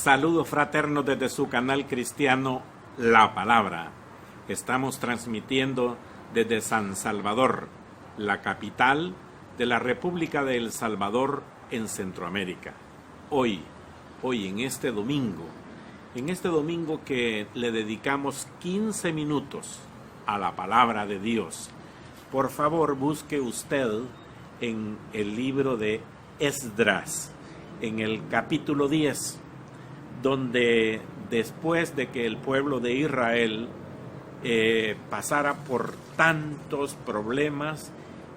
Saludos fraternos desde su canal cristiano La Palabra. Estamos transmitiendo desde San Salvador, la capital de la República de El Salvador en Centroamérica. Hoy en este domingo que le dedicamos 15 minutos a la Palabra de Dios. Por favor, busque usted en el libro de Esdras, en el capítulo 10, donde después de que el pueblo de Israel pasara por tantos problemas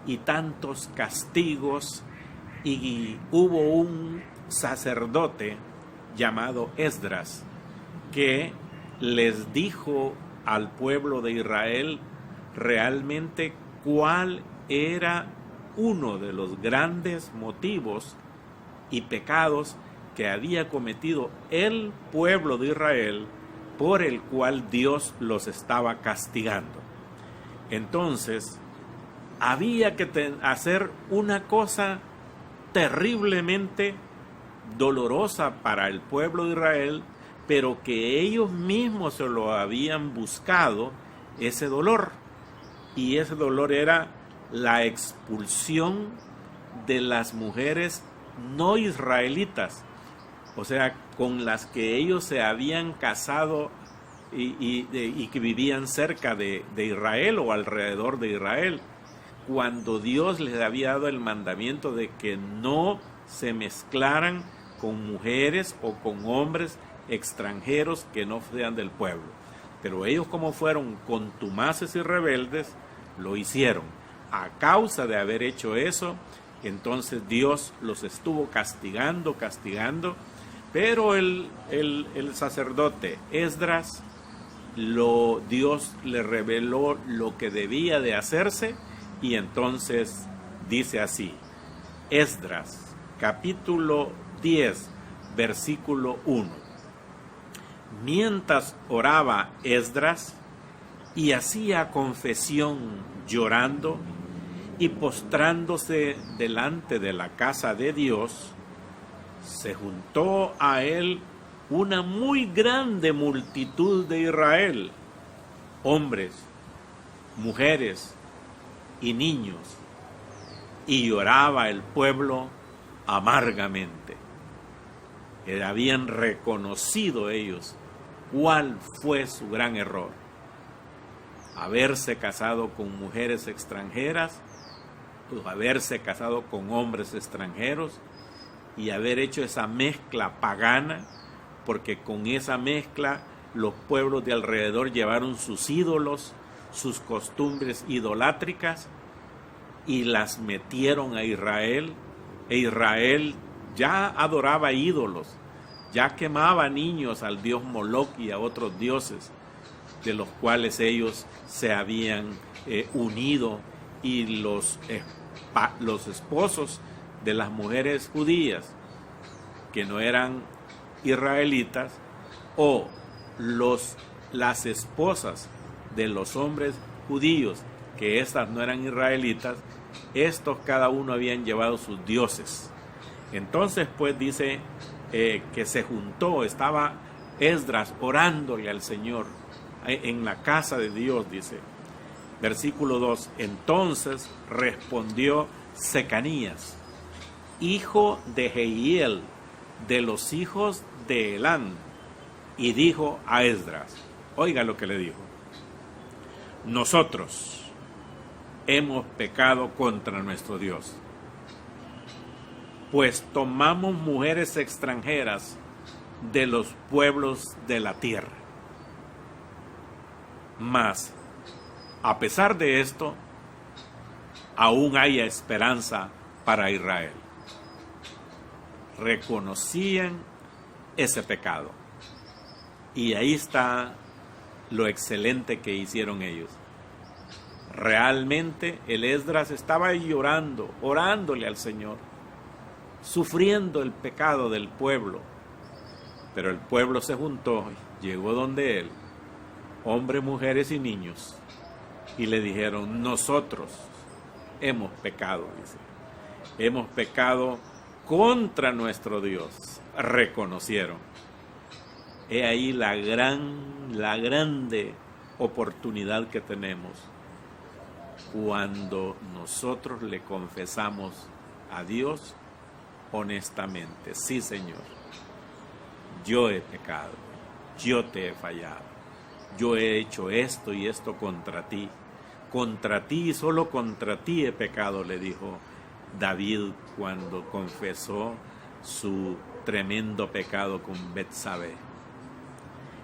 y tantos castigos, y hubo un sacerdote llamado Esdras que les dijo al pueblo de Israel realmente cuál era uno de los grandes motivos y pecados que había cometido el pueblo de Israel, por el cual Dios los estaba castigando. Entonces, había que hacer una cosa terriblemente dolorosa para el pueblo de Israel, pero que ellos mismos se lo habían buscado, ese dolor. Y ese dolor era la expulsión de las mujeres no israelitas, o sea, con las que ellos se habían casado y que vivían cerca de Israel o alrededor de Israel, cuando Dios les había dado el mandamiento de que no se mezclaran con mujeres o con hombres extranjeros que no sean del pueblo. Pero ellos, como fueron contumaces y rebeldes, lo hicieron. A causa de haber hecho eso, entonces Dios los estuvo castigando, pero el sacerdote Esdras, Dios le reveló lo que debía de hacerse, y entonces dice así: Esdras, capítulo 10, versículo 1. Mientras oraba Esdras y hacía confesión llorando y postrándose delante de la casa de Dios, se juntó a él una muy grande multitud de Israel, hombres, mujeres y niños, y lloraba el pueblo amargamente. Habían reconocido ellos cuál fue su gran error: haberse casado con mujeres extranjeras, pues haberse casado con hombres extranjeros y haber hecho esa mezcla pagana, porque con esa mezcla los pueblos de alrededor llevaron sus ídolos, sus costumbres idolátricas, y las metieron a Israel, e Israel ya adoraba ídolos, ya quemaba niños al dios Moloc y a otros dioses de los cuales ellos se habían unido, y los esposos de las mujeres judías que no eran israelitas, o las esposas de los hombres judíos que estas no eran israelitas, estos cada uno habían llevado sus dioses. Entonces pues dice que se juntó, estaba Esdras orándole al Señor en la casa de Dios, dice. Versículo 2, entonces respondió Secanías, hijo de Jehiel, de los hijos de Elán, y dijo a Esdras, oiga lo que le dijo: nosotros hemos pecado contra nuestro Dios, pues tomamos mujeres extranjeras de los pueblos de la tierra. Mas, a pesar de esto, aún hay esperanza para Israel. Reconocían ese pecado. Y ahí está lo excelente que hicieron ellos. Realmente el Esdras estaba llorando, orándole al Señor, sufriendo el pecado del pueblo. Pero el pueblo se juntó, llegó donde él, hombres, mujeres y niños, y le dijeron: nosotros hemos pecado, dice. Hemos pecado contra nuestro Dios. Reconocieron. He ahí la grande oportunidad que tenemos cuando nosotros le confesamos a Dios honestamente: sí, Señor, yo he pecado, yo te he fallado, yo he hecho esto y esto contra ti y solo contra ti he pecado, le dijo David cuando confesó su tremendo pecado con Betsabé.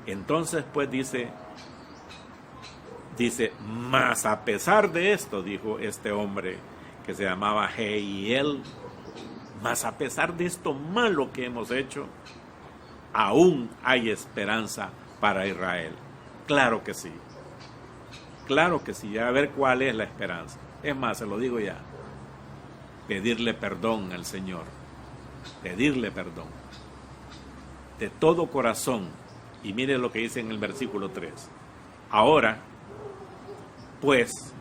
Entonces pues dice, mas a pesar de esto, dijo este hombre que se llamaba Jehiel, mas a pesar de esto malo que hemos hecho, aún hay esperanza para Israel. Claro que sí, a ver cuál es la esperanza. Es más, se lo digo ya: pedirle perdón al Señor, pedirle perdón de todo corazón. Y mire lo que dice en el versículo 3: ahora pues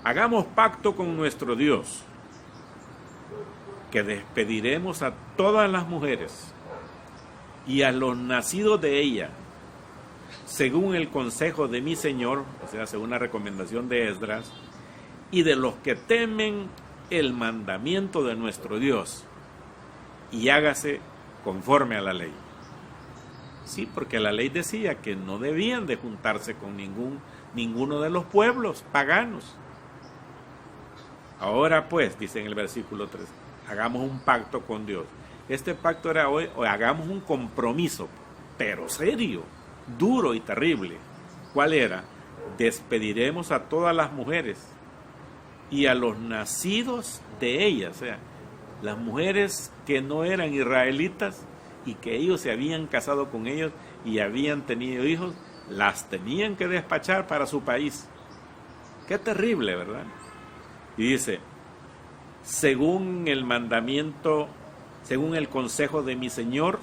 hagamos pacto con nuestro Dios, que despediremos a todas las mujeres y a los nacidos de ella, según el consejo de mi Señor, o sea, según la recomendación de Esdras, y de los que temen el mandamiento de nuestro Dios, y hágase conforme a la ley. Sí, porque la ley decía que no debían de juntarse con ninguno de los pueblos paganos. Ahora pues, dice en el versículo 3, hagamos un pacto con Dios. Este pacto era hoy, o hagamos un compromiso, pero serio, duro y terrible. ¿Cuál era? Despediremos a todas las mujeres y a los nacidos de ellas, o sea, las mujeres que no eran israelitas y que ellos se habían casado con ellos y habían tenido hijos, las tenían que despachar para su país. Qué terrible, ¿verdad? Y dice, según el mandamiento, según el consejo de mi Señor,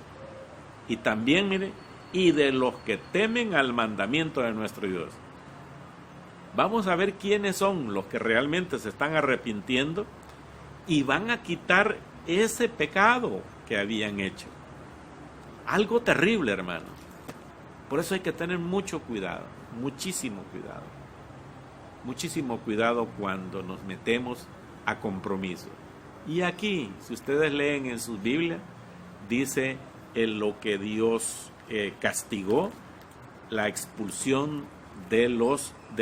y también, mire, y de los que temen al mandamiento de nuestro Dios. Vamos a ver quiénes son los que realmente se están arrepintiendo y van a quitar ese pecado que habían hecho. Algo terrible, hermano. Por eso hay que tener mucho cuidado, muchísimo cuidado cuando nos metemos a compromiso. Y aquí, si ustedes leen en sus Biblias, dice en lo que Dios castigó, la expulsión de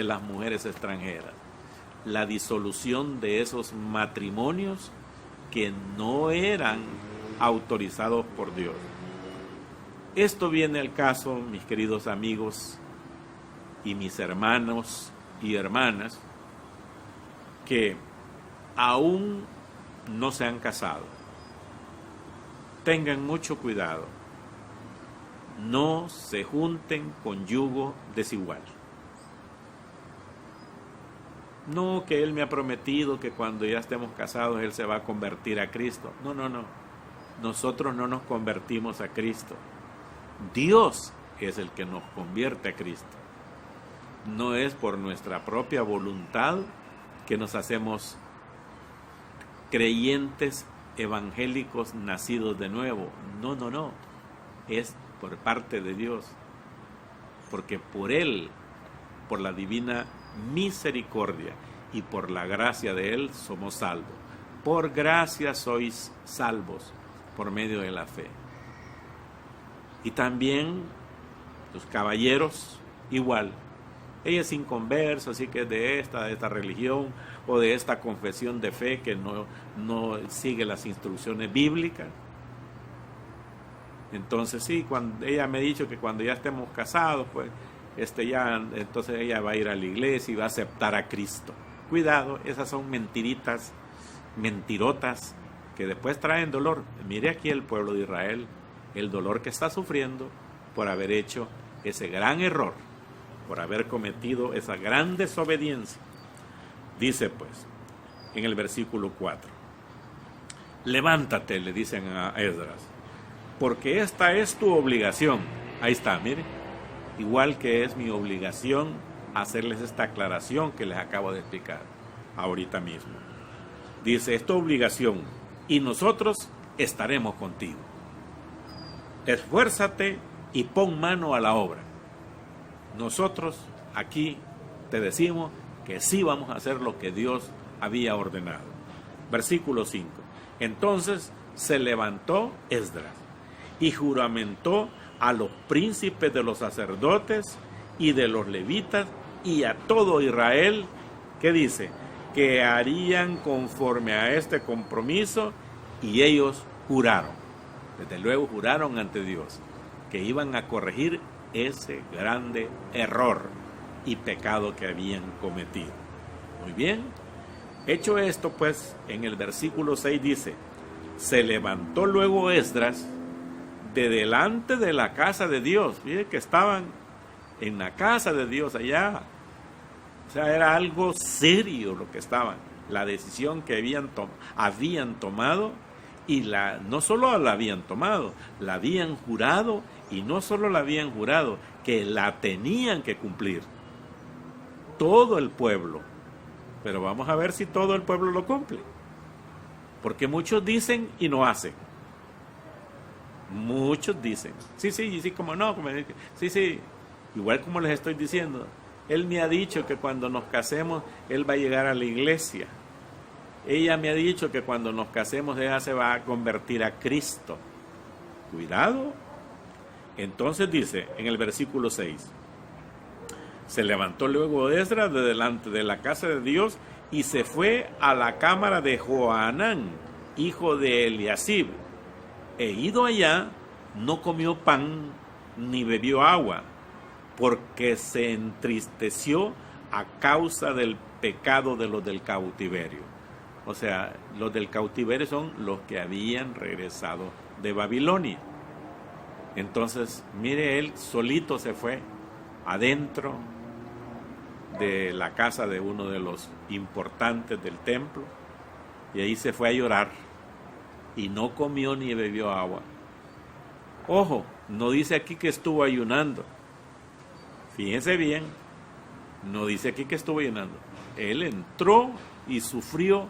las mujeres extranjeras, la disolución de esos matrimonios que no eran autorizados por Dios. Esto viene al caso, mis queridos amigos y mis hermanos y hermanas, que aún no se han casado. Tengan mucho cuidado. No se junten con yugo desigual. No, que Él me ha prometido que cuando ya estemos casados Él se va a convertir a Cristo. No. Nosotros no nos convertimos a Cristo. Dios es el que nos convierte a Cristo. No es por nuestra propia voluntad que nos hacemos creyentes evangélicos nacidos de nuevo. No. Es por parte de Dios. Porque por Él, por la divina misericordia y por la gracia de Él somos salvos. Por gracia sois salvos por medio de la fe. Y también los caballeros igual. Ella es inconversa, así que es de esta religión o de esta confesión de fe que no sigue las instrucciones bíblicas. Entonces sí, cuando ella me ha dicho que cuando ya estemos casados, pues entonces ella va a ir a la iglesia y va a aceptar a Cristo. Cuidado, esas son mentirotas que después traen dolor. Mire aquí el pueblo de Israel, el dolor que está sufriendo por haber hecho ese gran error, por haber cometido esa gran desobediencia. Dice pues, en el versículo 4, levántate, le dicen a Esdras, porque esta es tu obligación. Ahí está, mire, igual que es mi obligación hacerles esta aclaración que les acabo de explicar ahorita mismo. Dice, es tu obligación y nosotros estaremos contigo. Esfuérzate y pon mano a la obra. Nosotros aquí te decimos que sí vamos a hacer lo que Dios había ordenado. Versículo 5. Entonces se levantó Esdras y juramentó a los príncipes de los sacerdotes y de los levitas y a todo Israel, que dice, que harían conforme a este compromiso, y ellos juraron, desde luego juraron ante Dios, que iban a corregir ese grande error y pecado que habían cometido. Muy bien, hecho esto, pues, en el versículo 6 dice, se levantó luego Esdras de delante de la casa de Dios. Miren que estaban en la casa de Dios allá. O sea, era algo serio lo que estaban, la decisión que habían tomado, y no solo la habían tomado, la habían jurado, y no solo la habían jurado, que la tenían que cumplir. Todo el pueblo. Pero vamos a ver si todo el pueblo lo cumple. Porque muchos dicen y no hacen. Muchos dicen, sí, como no, sí, igual como les estoy diciendo, él me ha dicho que cuando nos casemos, él va a llegar a la iglesia. Ella me ha dicho que cuando nos casemos, ella se va a convertir a Cristo. Cuidado. Entonces dice en el versículo 6, se levantó luego Esdras de delante de la casa de Dios y se fue a la cámara de Johanán, hijo de Eliasib. E ido allá, no comió pan ni bebió agua, porque se entristeció a causa del pecado de los del cautiverio. O sea, los del cautiverio son los que habían regresado de Babilonia. Entonces, mire, él solito se fue adentro de la casa de uno de los importantes del templo, y ahí se fue a llorar, y no comió ni bebió agua. Ojo, no dice aquí que estuvo ayunando. Fíjense bien, no dice aquí que estuvo ayunando. Él entró y sufrió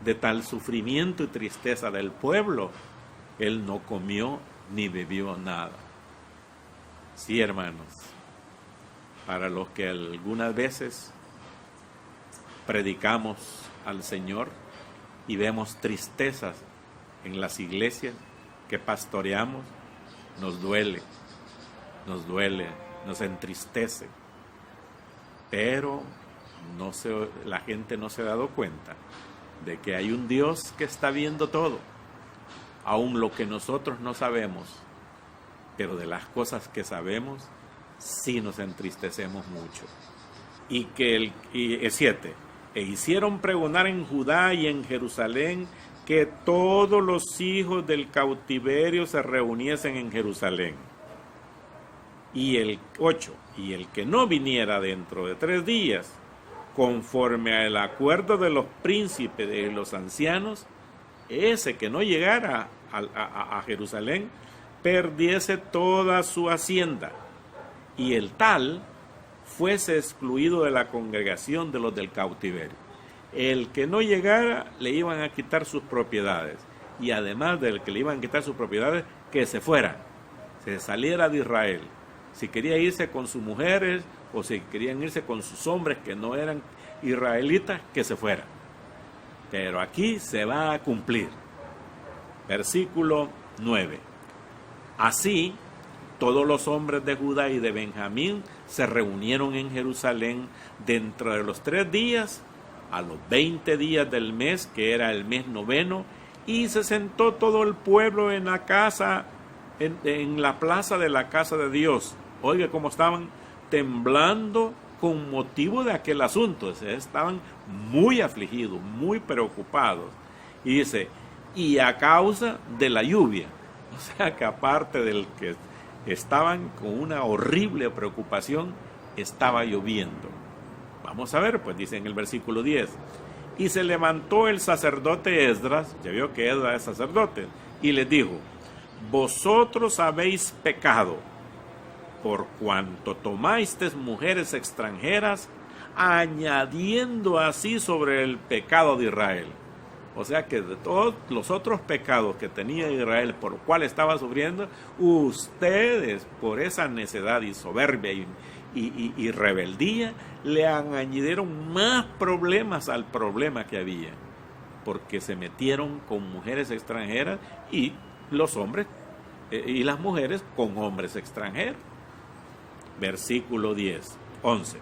de tal sufrimiento y tristeza del pueblo. Él no comió ni bebió nada. Sí, hermanos, para los que algunas veces predicamos al Señor y vemos tristezas en las iglesias que pastoreamos, nos duele, nos entristece, pero la gente no se ha dado cuenta de que hay un Dios que está viendo todo, aun lo que nosotros no sabemos, pero de las cosas que sabemos sí nos entristecemos mucho. Y el 7, e hicieron pregonar en Judá y en Jerusalén que todos los hijos del cautiverio se reuniesen en Jerusalén. Y el 8, y el que no viniera dentro de 3 días, conforme al acuerdo de los príncipes y de los ancianos, ese que no llegara a Jerusalén, perdiese toda su hacienda, y el tal fuese excluido de la congregación de los del cautiverio. El que no llegara, le iban a quitar sus propiedades, y además del que le iban a quitar sus propiedades, que se fuera, se saliera de Israel. Si quería irse con sus mujeres, o si querían irse con sus hombres que no eran israelitas, que se fueran. Pero aquí se va a cumplir. Versículo 9. Así, todos los hombres de Judá y de Benjamín se reunieron en Jerusalén dentro de los 3 días, a los 20 días del mes, que era el mes noveno, y se sentó todo el pueblo en la casa, en la plaza de la casa de Dios. Oiga cómo estaban temblando con motivo de aquel asunto. Estaban muy afligidos, muy preocupados. Y dice, y a causa de la lluvia. O sea que aparte del que estaban con una horrible preocupación, estaba lloviendo. Vamos a ver, pues dice en el versículo 10. Y se levantó el sacerdote Esdras, ya vio que Esdras es sacerdote, y les dijo, vosotros habéis pecado, por cuanto tomasteis mujeres extranjeras, añadiendo así sobre el pecado de Israel. O sea que de todos los otros pecados que tenía Israel, por los cuales estaba sufriendo, ustedes, por esa necedad y soberbia y rebeldía, le añadieron más problemas al problema que había, porque se metieron con mujeres extranjeras y los hombres y las mujeres con hombres extranjeros. Versículo 11.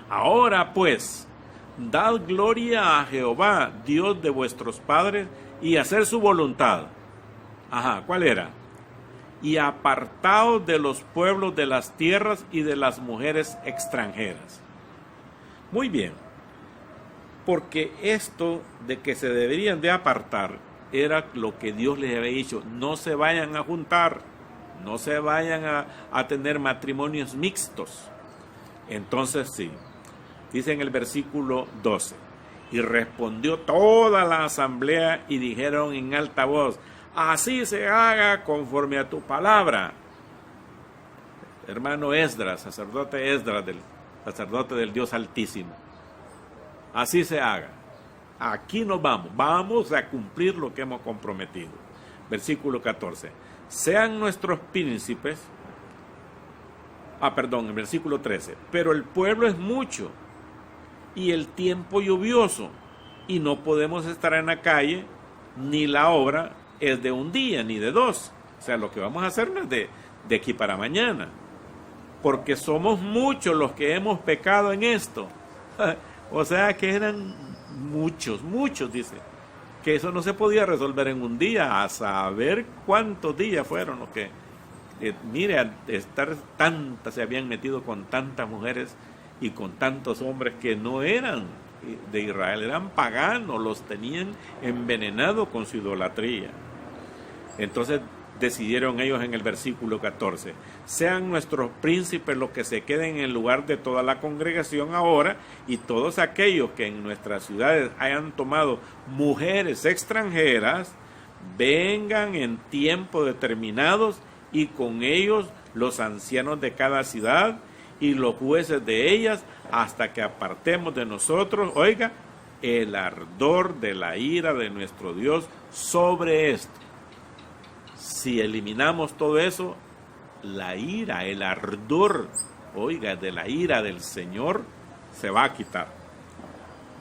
Ahora pues, dad gloria a Jehová, Dios de vuestros padres, y hacer su voluntad. Ajá, ¿cuál era? Y apartaos de los pueblos de las tierras y de las mujeres extranjeras. Muy bien, porque esto de que se deberían de apartar era lo que Dios les había dicho: no se vayan a juntar, no se vayan a tener matrimonios mixtos. Entonces sí, dice en el versículo 12, y respondió toda la asamblea y dijeron en alta voz: así se haga conforme a tu palabra. Hermano Esdras, sacerdote Esdras, sacerdote del Dios Altísimo, así se haga. Aquí nos vamos a cumplir lo que hemos comprometido. Versículo 14, sean nuestros príncipes, el versículo 13, pero el pueblo es mucho y el tiempo lluvioso, y no podemos estar en la calle, ni la obra es de un día ni de dos. O sea, lo que vamos a hacer no es de aquí para mañana, porque somos muchos los que hemos pecado en esto. O sea que eran muchos, dice, que eso no se podía resolver en un día, a saber cuántos días fueron los que, se habían metido con tantas mujeres y con tantos hombres que no eran de Israel, eran paganos, los tenían envenenados con su idolatría. Entonces decidieron ellos en el versículo 14, sean nuestros príncipes los que se queden en lugar de toda la congregación ahora, y todos aquellos que en nuestras ciudades hayan tomado mujeres extranjeras, vengan en tiempo determinados, y con ellos los ancianos de cada ciudad y los jueces de ellas, hasta que apartemos de nosotros, oiga, el ardor de la ira de nuestro Dios sobre esto. Si eliminamos todo eso, la ira, el ardor, oiga, de la ira del Señor se va a quitar.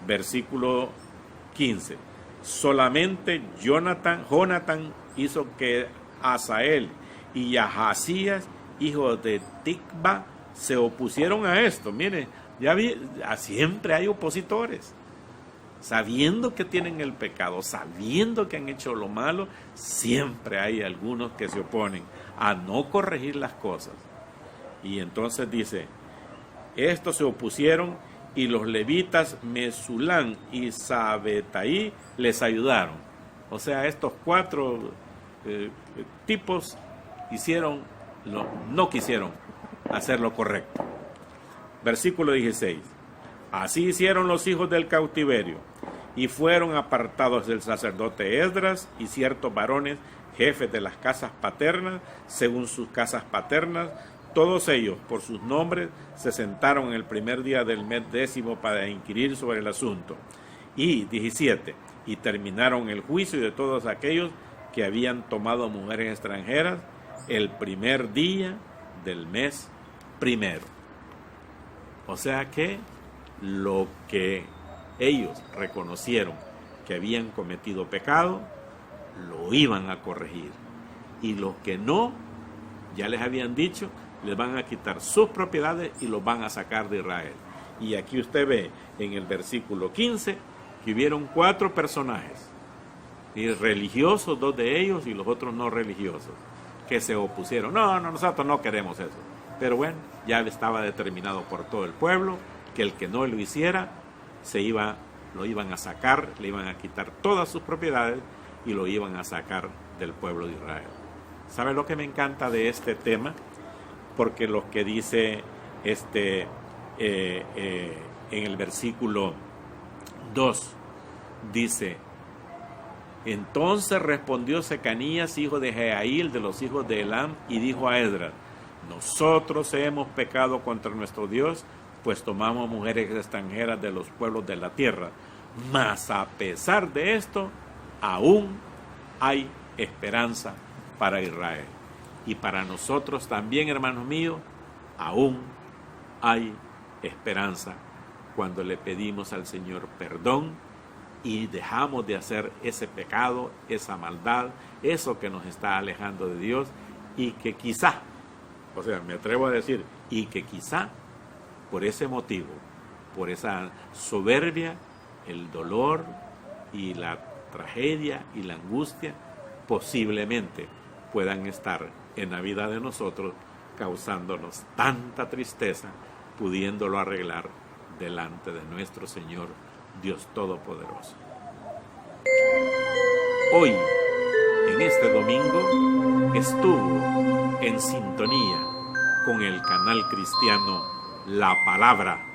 Versículo 15. Solamente Jonathan hizo que Asael y Ahazías, hijos de Tikva, se opusieron a esto. Mire, siempre hay opositores. Sabiendo que tienen el pecado, sabiendo que han hecho lo malo, siempre hay algunos que se oponen a no corregir las cosas. Y entonces dice, estos se opusieron, y los levitas Mesulán y Sabetaí les ayudaron. O sea, estos 4 tipos no quisieron hacer lo correcto. Versículo 16. Así hicieron los hijos del cautiverio, y fueron apartados del sacerdote Esdras y ciertos varones, jefes de las casas paternas, según sus casas paternas. Todos ellos, por sus nombres, se sentaron en el primer día del mes 10 para inquirir sobre el asunto. Y 17, y terminaron el juicio de todos aquellos que habían tomado mujeres extranjeras el primer día del mes primero. O sea que lo que ellos reconocieron que habían cometido pecado, lo iban a corregir. Y los que no, ya les habían dicho, les van a quitar sus propiedades y los van a sacar de Israel. Y aquí usted ve en el versículo 15 que hubieron 4 personajes, y religiosos 2 de ellos y los otros no religiosos, que se opusieron. No, nosotros no queremos eso. Pero bueno, ya estaba determinado por todo el pueblo que el que no lo hiciera, lo iban a sacar, le iban a quitar todas sus propiedades y lo iban a sacar del pueblo de Israel. ¿Sabe lo que me encanta de este tema? Porque lo que dice en el versículo 2, dice, entonces respondió Secanías, hijo de Jehaíel, de los hijos de Elam, y dijo a Esdras, nosotros hemos pecado contra nuestro Dios, pues tomamos mujeres extranjeras de los pueblos de la tierra. Mas a pesar de esto, aún hay esperanza para Israel. Y para nosotros también, hermanos míos, aún hay esperanza cuando le pedimos al Señor perdón y dejamos de hacer ese pecado, esa maldad, eso que nos está alejando de Dios y que quizá, o sea, me atrevo a decir, y que quizá por ese motivo, por esa soberbia, el dolor y la tragedia y la angustia posiblemente puedan estar en la vida de nosotros causándonos tanta tristeza, pudiéndolo arreglar delante de nuestro Señor Dios Todopoderoso. Hoy, en este domingo, estuvo en sintonía con el canal cristiano La Palabra